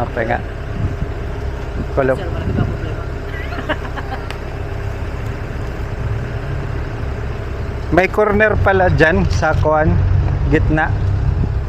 Okay nga. Kulog. May corner pala dyan sa kuan, gitna.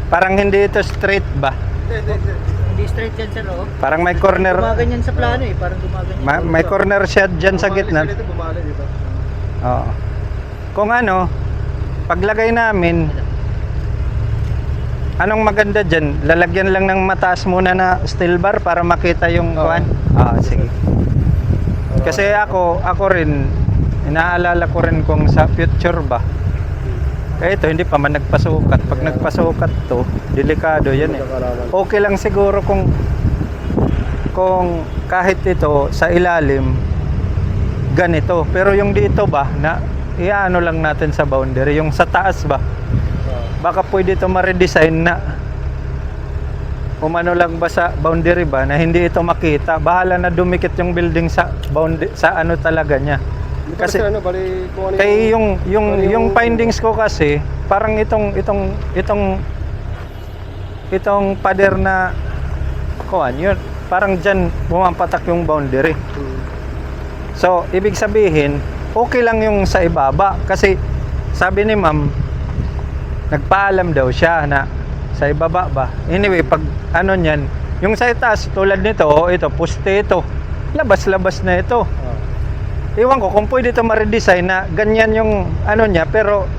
Parang hindi ito straight ba? Hindi straight yan sir, oh. Parang may corner. Gumaganyan sa plano eh, parang gumaganyan. May corner siya dyan sa gitna. Oo. Kung ano, paglagay namin, anong maganda dyan? Lalagyan lang ng mataas muna na steel bar para makita yung kuan? Sige. Kasi ako rin, inaalala ko rin kung sa future ba. Kaya ito, hindi pa man nagpasukat. Pag nagpasukat to, delikado yan eh. Okay lang siguro kung kahit ito sa ilalim, ganito. Pero yung dito ba, na iano lang natin sa boundary, yung sa taas ba, baka pwede ito ma-redesign na umano lang ba sa boundary ba, na hindi ito makita. Bahala na dumikit yung building sa sa ano talaga niya. Kasi kay yung findings ko kasi parang itong pader na kuan yun, parang diyan bumapatak yung boundary. So ibig sabihin okay lang yung sa ibaba, kasi sabi ni ma'am nagpaalam daw siya na sa ibaba ba. Anyway, pag ano niyan, yung sa itaas tulad nito, ito poste, ito labas-labas na ito. Iwan ko kung pwede ito ma-redesign na ganyan yung ano niya, pero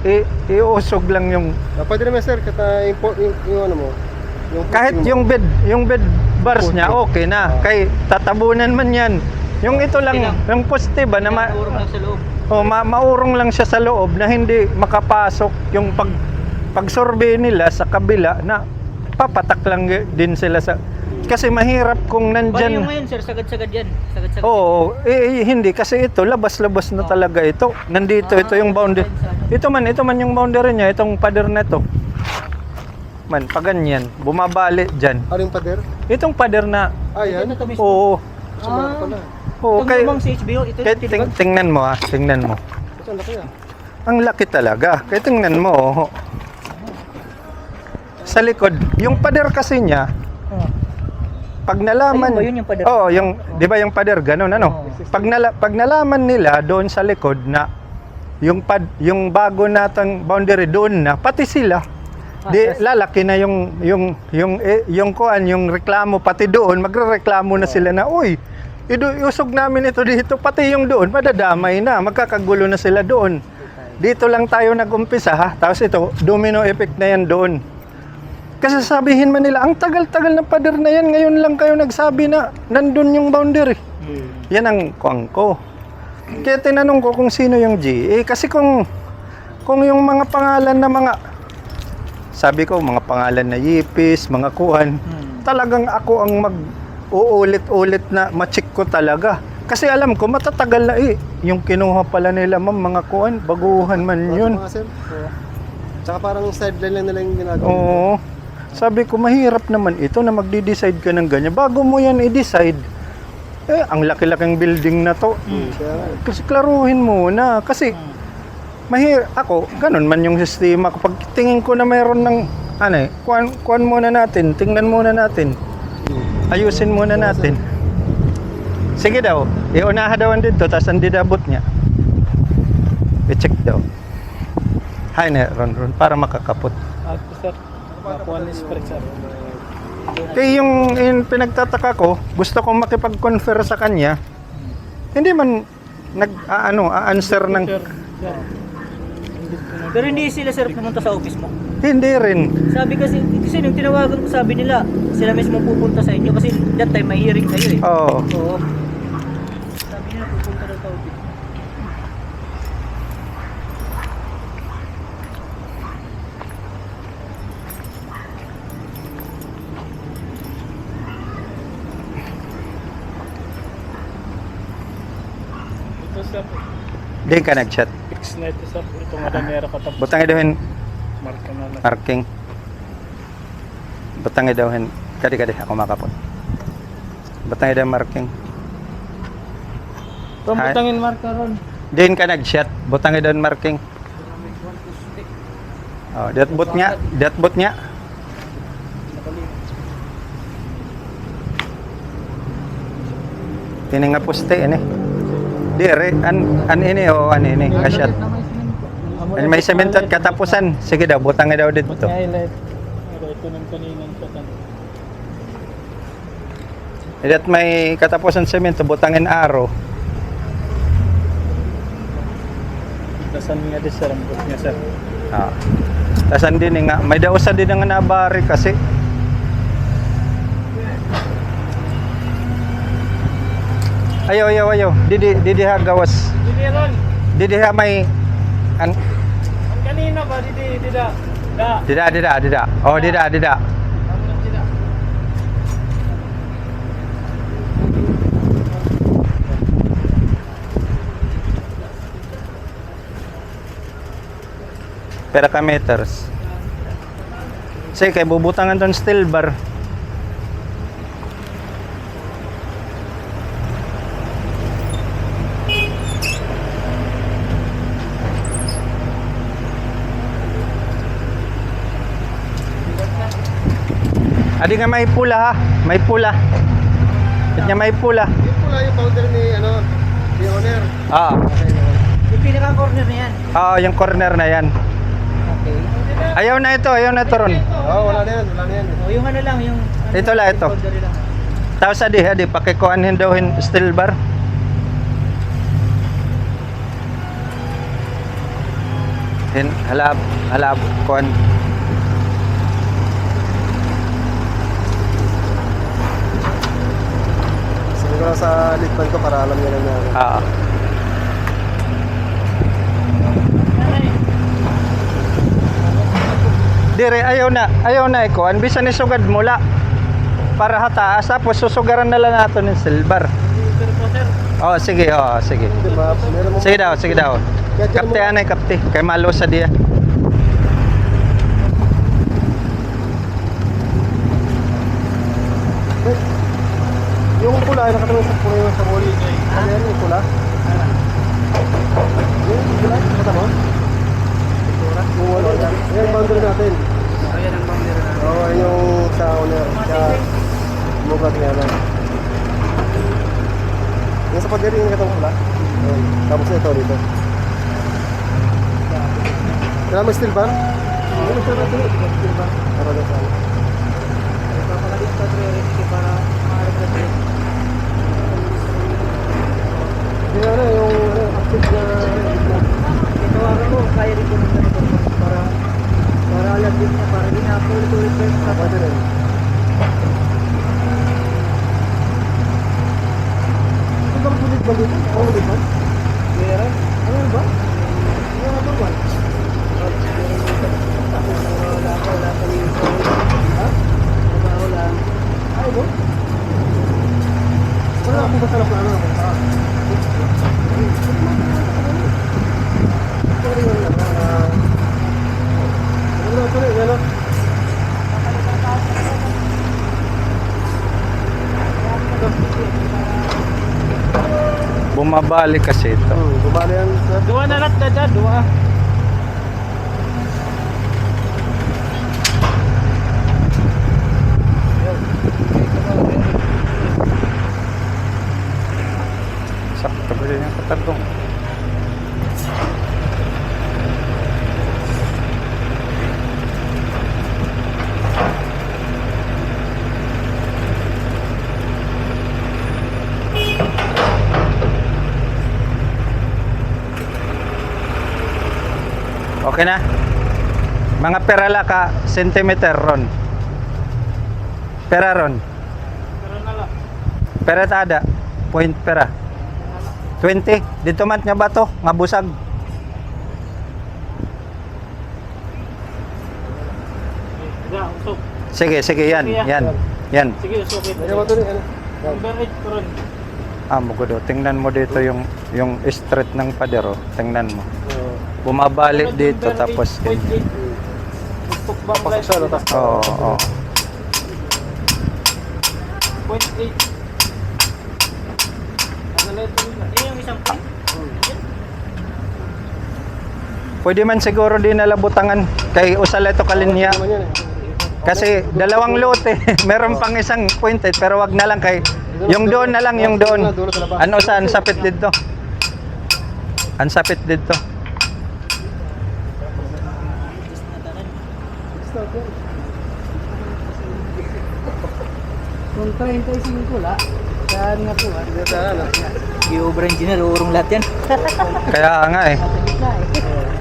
iusog lang yung pwede naman sir, kata yung ano mo, kahit yung bed bars niya okay na. Kay tatabunan man yan. Yung ito lang, yung poste ba na maurong lang sa loob. Maurong lang siya sa loob na hindi makapasok yung pag-survey nila sa kabila, na papatak lang din sila sa. Kasi mahirap kung nandyan. Bali yung ngayon sir, sagad-sagad yan. Sagad-sagad. Oo, hindi kasi ito labas-labas na talaga ito. Nandito ito yung boundary. Ito man yung boundary niya, itong pader na ito. Man, pag ganyan, bumabali diyan. Ano yung pader? Itong pader na. Yan? Oo. Oo, kay CHBO, ito tingnan mo tingnan mo. Ito laki ah. Ang laki talaga. Kaya tingnan mo, sa likod, yung pader kasi niya, pag nalaman, yung pader? yung, di ba yung pader, ganun, ano? Pag nalaman nila doon sa likod na, yung bago natang boundary doon na, pati sila, lalaki na yung kuan, yung reklamo, pati doon, magrereklamo na sila na, uy, iusog namin ito dito, pati yung doon, madadamay na, magkakagulo na sila doon. Dito lang tayo nag-umpisa, ha? Tapos ito, domino effect na yan doon. Kasi sabihin man nila, ang tagal-tagal na pader na yan, ngayon lang kayo nagsabi na nandun yung boundary. Yan ang kuwang ko. Kaya tinanong ko kung sino yung GA. Kasi kung yung mga pangalan na sabi ko, mga pangalan na yipis, mga kuhan, talagang ako ang mag-uulit-ulit na ma-check ko talaga. Kasi alam ko, matatagal na yung kinuha pala nila, ma'am, mga kuhan, baguhan man yun. Tsaka parang sideline lang nila yung ginagawa. Oo. Sabi ko, mahirap naman ito na magde-decide ka ng ganyan. Bago mo yan i-decide, ang laki-laking building na to. Kasi klaruhin muna. Kasi, ako, ganun man yung sistema. Kapag tingin ko na mayroon ng, kuhan muna natin, tingnan muna natin. Ayusin muna natin. Sige daw, iunaha daw dito, tapos ang didabot niya. I-check daw. Hay na, Ron, para makakapot. Sir, kaya yung pinagtataka ko, gusto kong makipag-confer sa kanya, hindi man answer ng. Pero hindi sila sir pumunta sa office mo? Hindi rin. Sabi kasi nung tinawagan ko, sabi nila sila mismo pupunta sa inyo kasi that time may hearing kayo eh. Oo. Sabi nila pupunta daw sa office. Di ka nag-chat. Fix na ito sir. Itong adamera katapos. Butang idawin Marka na lang. marking. Butang idawin. Kadi ako makapon. Butang idawin marking. Pambutangin marka ron. Din ka nag-chat. Butang idawin marking. Oh, dat bot nya. Kini nga poste ini. Dire an ini kasyat. May semento at katapusan. Sige daw, butang daw dito. Highlight. Ito ng kaninang katan. Idat may katapusan semento, butangin aro. Dasan nga di sir. Ang bot niya sir. Ah. Tasan din nga, may dausa din nga nabari kasi. Ayaw. Didi ha gawas. Didi ron. Didi ha may Ang kanina ba? Didi. Da. Dida. Oh, dida. Ang dida. Pera ka meters. Sige, kay bubutangan doon steel bar. Adi nga may pula ha, may pula. Adi nga may pula. Yung pula yung founder ni, ni owner. Ah, Yung pinaka-corner na yan. yung corner na yan. Okay. Ayaw na ito ron. Oo, wala na yan. O yung ano lang, yung... Ito lang, ito. boundary lang. Tapos adi, pakikuanin daw steel bar. Halab, kuan. Sabi ko lang sa likpan ko para alam niya na Ah. Dire, ayaw na ikuan. Bisan ni sugad mula. Para hataas, tapos susugaran na lang nato ng silver. Oh, sige. Di ba? Meron mo. Sige daw. Kapte anay, kapte. Kay malo sa diya. Yung pula ay nakatanong sa pula yung sa wall. Ano yan yung pula? Yung pula, kata mo? Yung wall. Yan yung boundary natin. Ayan ang boundary na. Oo, yung sa owner. Kaya, mugat niya na. Yung sa pagdari yung katong pula. Ayun. Tapos ito dito. Kailangan mo steel bar? Hindi mo steel bar dito. Steel bar. Para doon sa ano. Papalagay sa 3 para maaaring na Hindi na yung active na Itawagan mo, kaya rin ko ng ganito para alam din niya, para di na ulit-ulit kayo sa pwede rin. Ang bang ulit ba dito? Ang ulit ba? meron. Ano ba? Ano ba? Wala pa yung Ha? trabaho lang. Ay, ba? Wala akong basta na plano ako. Sorry lang. Ano? Bumabalik kasi ito. Bumali yan sa... Dua na lang dada. Dua. Sakto ba yung katagong? Okay na? Mga perala ka centimeter ron. Pera ron. Pero na lang. Pera ta ada. Point pera. 20. Dito mat nga bato. Nga busag. Usok. Sige. Yan. Okay, Yan. Sige, usok ito. Lagyan mo ito rin. Ano? Number 8 ko rin. Mugudo. Tingnan mo dito yung street ng pader, oh. Tingnan mo. Oo. Bumabalik dito tapos Pasok siya, no? Tapos, Oo. 0.8. Ano na ito? Yung isang point? Pwede man siguro din nalabutangan kay Usaleto Kalinya. naman yan, eh. Kasi dalawang lote, meron pang isang pointed pero wag na lang kay yung doon na lang, yung doon. Ano sa ansapit dito? Ansapit dito. Kung 35 la, saan nga po? Sana. Yung over-engineer, urong lahat yan. Kaya nga eh. Sa gitna eh.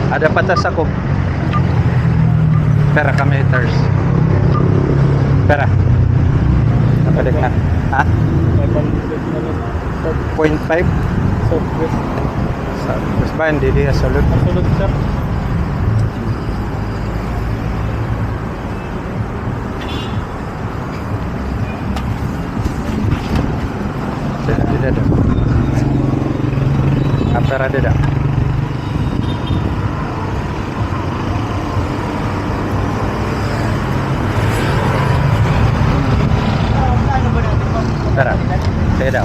Ada patas sakop. Pera ka meters. Pera. Napadik na. Ha? 0.5? Southwest. Tapos ba hindi diya salud? Masulod sir. Tidak ada. Apa ada dah? Tara. Tidak.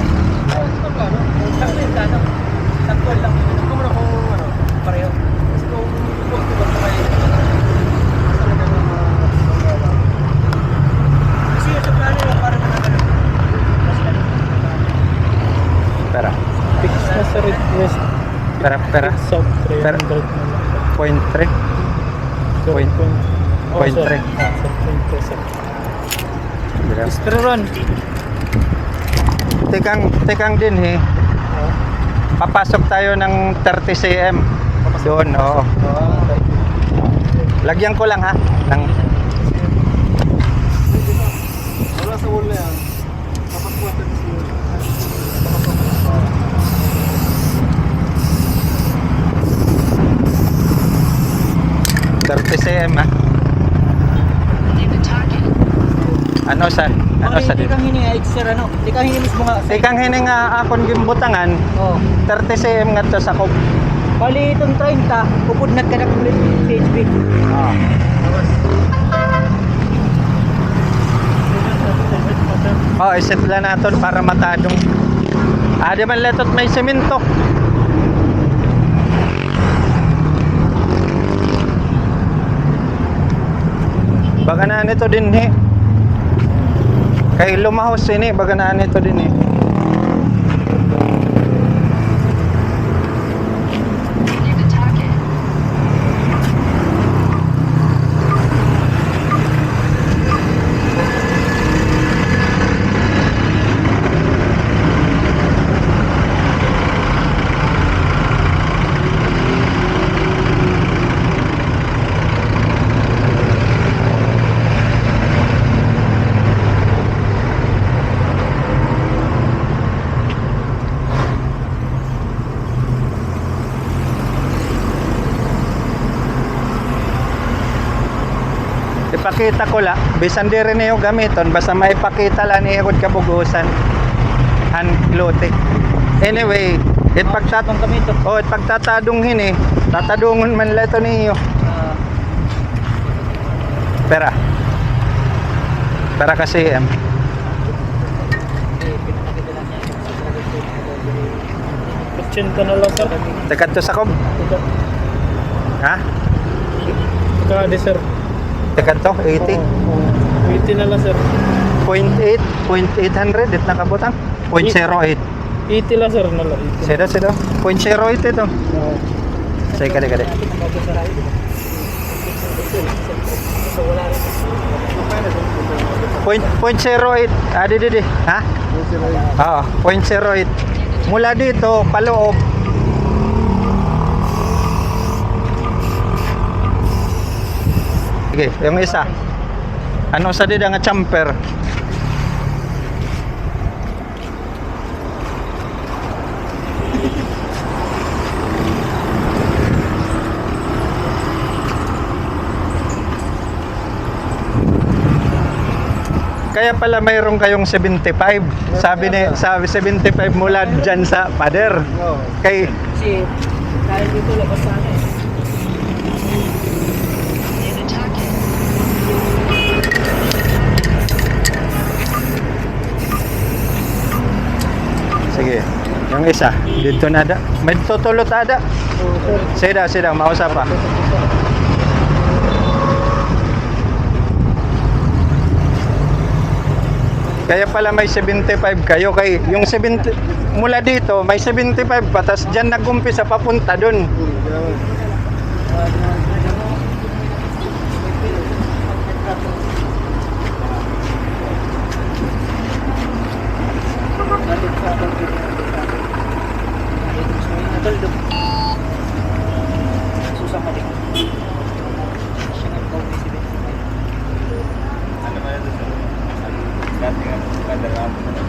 Saktual lang. Kung ano kung ano, pareho. Kasi kung diba may kasi yung sa plano lang para managano. Pera. Fix na sa west. Pera. South 300 Pero- na lang. 0.3. Point. Point sir. three. Sir, point three, sir. Tidak. Pero Ron, Tekang din he. Papasok tayo ng 30 cm. Doon, oo. Lagyan ko lang ha. Ng Wala sa wall na yan. Tapos po, tapos mo. 30 cm ha. Ano sa hindi kang hininga sir ano? Hindi kang hininga mismo nga. Tekang hini nga akon gimbutangan Oh. 30 cm nga to sakop. Bali itong 30, upod na ka na ulit CHP. Iset lang naton para matadong. Di man letot may semento. Baga na nito din he. Kay lumahos ini, baga na nito din eh. Ipakita ko la, bisan di rin yung gamiton, basta maipakita lang ni ikot kabugusan. Lote. Anyway, Tatong kami ito. pagtatadong hini, tatadungon man leto niyo. Pera. Pera kasi em. Question ka na lang sir. Dekat to sa kob. Ha? Kade sir. Dekat to 80. 80 na lang sir. 0.8, 0.800 dit nakabutang. 0.08. 80 lang sir na lang. 80. Sida. 0.08 ito. Say kade. So wala rin. 0.08. Di. Ha? Oo, 0.08. Mula dito, paloob. Sige, yung isa. Ano sa dida nga champer? Kaya pala mayroon kayong 75. Sabi 75 mula dyan sa pader. Kay Kasi dahil dito labas sa ano eh. sige, yung isa dito na da. May tutulot ada. Sida, mausap pa. Kaya pala may 75 kayo kay yung 70 mula dito may 75 pa tas diyan nag-umpisa papunta doon. Ano ba ito sir? Dati nga, kadaraan mo na.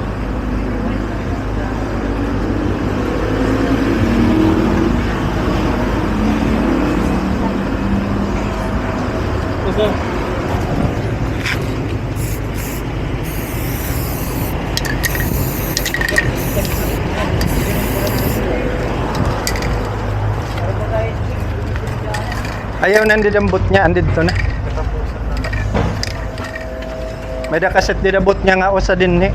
Sir. Ayaw nandidambot niya andito na. May dakaset didabot niya nga usa din ni.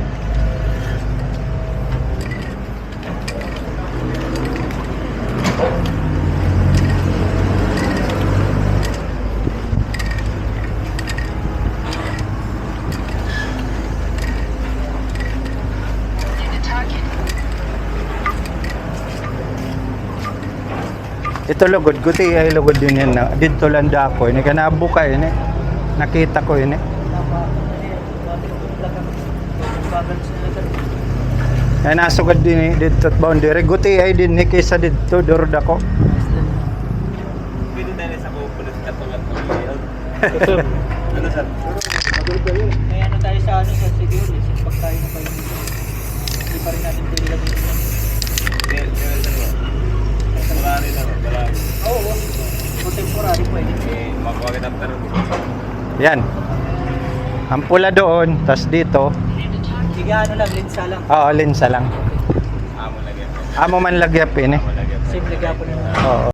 Ito lugod, guti ay lugod din yan na dito lang dako ini kanabo ka ini. Nakita ko ini. Ay nasugad din dito at boundary. Guti ay din ni kaysa dito durda ko. Pwede tayo sa pupulis katulad ko. Ano sir? May ano tayo sa ano sa schedule eh. Pag tayo na kayo dito. Hindi pa rin natin pwede lang dito. Temporary na, wala. Oo. Kung temporary pwede. Makuha kita pero Yan. Ang pula doon, tas dito, Sige ano lang, linsa lang. oo, linsa lang. amo lagi. Amo man lagyap ini. Amo lagi. Simple gapon yung Oo.